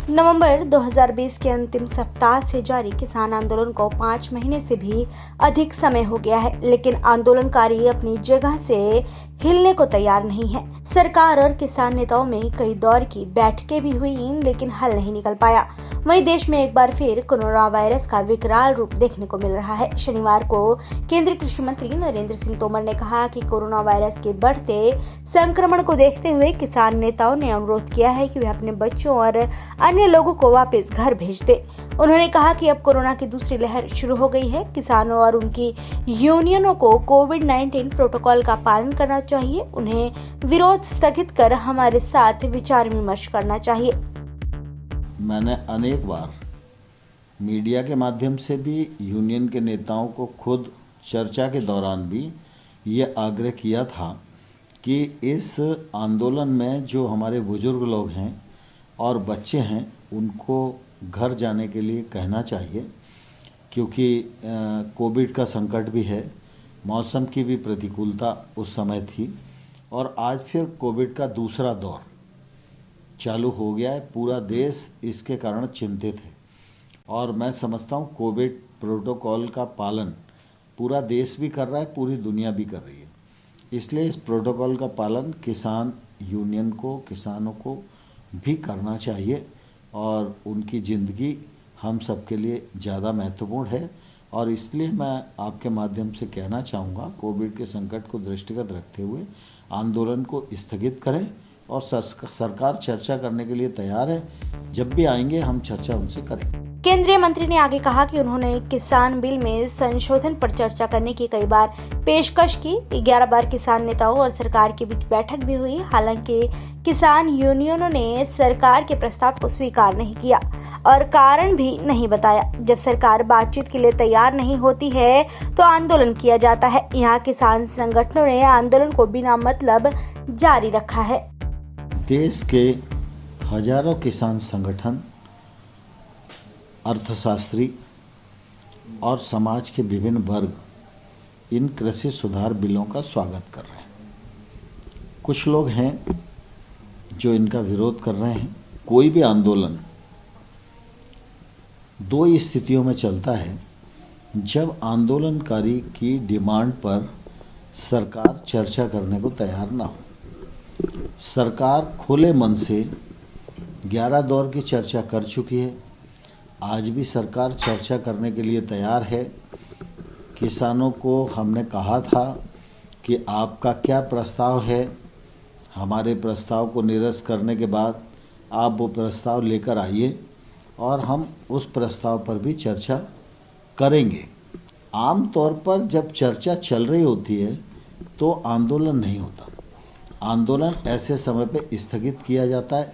नवंबर 2020 के अंतिम सप्ताह से जारी किसान आंदोलन को 5 महीने से भी अधिक समय हो गया है, लेकिन आंदोलनकारी अपनी जगह से हिलने को तैयार नहीं है। सरकार और किसान नेताओं में कई दौर की बैठकें भी हुई, लेकिन हल नहीं निकल पाया। वहीं देश में एक बार फिर कोरोना वायरस का विकराल रूप देखने को मिल रहा है। शनिवार को केंद्रीय कृषि मंत्री नरेंद्र सिंह तोमर ने कहा कि कोरोना वायरस के बढ़ते संक्रमण को देखते हुए किसान नेताओं ने अनुरोध किया है कि वे अपने बच्चों और अन्य लोगों को वापस घर भेज दे। उन्होंने कहा कि अब कोरोना की दूसरी लहर शुरू हो गई है। किसानों और उनकी यूनियनों को कोविड-19 प्रोटोकॉल का पालन करना चाहिए। उन्हें विरोध स्थगित कर हमारे साथ विचार विमर्श करना चाहिए। मैंने अनेक बार मीडिया के माध्यम से भी यूनियन के नेताओं को खुद चर्चा के दौरान भी ये आग्रह किया था कि इस आंदोलन में जो हमारे बुजुर्ग लोग हैं और बच्चे हैं उनको घर जाने के लिए कहना चाहिए, क्योंकि कोविड का संकट भी है, मौसम की भी प्रतिकूलता उस समय थी और आज फिर कोविड का दूसरा दौर चालू हो गया है। पूरा देश इसके कारण चिंतित है और मैं समझता हूँ कोविड प्रोटोकॉल का पालन पूरा देश भी कर रहा है, पूरी दुनिया भी कर रही है। इसलिए इस प्रोटोकॉल का पालन किसान यूनियन को, किसानों को भी करना चाहिए और उनकी ज़िंदगी हम सबके लिए ज़्यादा महत्वपूर्ण है। और इसलिए मैं आपके माध्यम से कहना चाहूँगा, कोविड के संकट को दृष्टिगत रखते हुए आंदोलन को स्थगित करें और सरकार चर्चा करने के लिए तैयार है। जब भी आएंगे हम चर्चा उनसे करेंगे। केंद्रीय मंत्री ने आगे कहा कि उन्होंने किसान बिल में संशोधन पर चर्चा करने की कई बार पेशकश की। 11 बार किसान नेताओं और सरकार के बीच बैठक भी हुई। हालांकि किसान यूनियनों ने सरकार के प्रस्ताव को स्वीकार नहीं किया और कारण भी नहीं बताया। जब सरकार बातचीत के लिए तैयार नहीं होती है तो आंदोलन किया जाता है। यहाँ किसान संगठनों ने आंदोलन को बिना मतलब जारी रखा है। देश के हजारों किसान संगठन, अर्थशास्त्री और समाज के विभिन्न वर्ग इन कृषि सुधार बिलों का स्वागत कर रहे हैं। कुछ लोग हैं जो इनका विरोध कर रहे हैं। कोई भी आंदोलन दो ही स्थितियों में चलता है, जब आंदोलनकारी की डिमांड पर सरकार चर्चा करने को तैयार ना हो। सरकार खुले मन से 11 दौर की चर्चा कर चुकी है। आज भी सरकार चर्चा करने के लिए तैयार है। किसानों को हमने कहा था कि आपका क्या प्रस्ताव है, हमारे प्रस्ताव को निरस्त करने के बाद आप वो प्रस्ताव लेकर आइए और हम उस प्रस्ताव पर भी चर्चा करेंगे। आम तौर पर जब चर्चा चल रही होती है तो आंदोलन नहीं होता। आंदोलन ऐसे समय पे स्थगित किया जाता है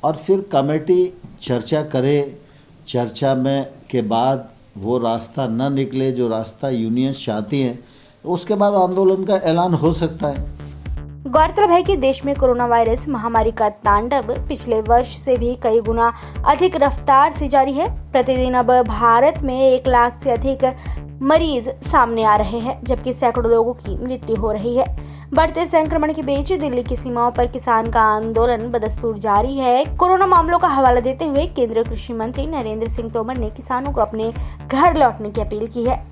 और फिर कमेटी चर्चा करे, चर्चा में के बाद वो रास्ता न निकले जो रास्ता यूनियन चाहती हैं, उसके बाद आंदोलन का ऐलान हो सकता है। गौरतलब है कि देश में कोरोना वायरस महामारी का तांडव पिछले वर्ष से भी कई गुना अधिक रफ्तार से जारी है। प्रतिदिन अब भारत में 1 लाख से अधिक मरीज सामने आ रहे हैं, जबकि सैकड़ों लोगों की मृत्यु हो रही है। बढ़ते संक्रमण के बीच दिल्ली की सीमाओं पर किसान का आंदोलन बदस्तूर जारी है। कोरोना मामलों का हवाला देते हुए केंद्रीय कृषि मंत्री नरेंद्र सिंह तोमर ने किसानों को अपने घर लौटने की अपील की है।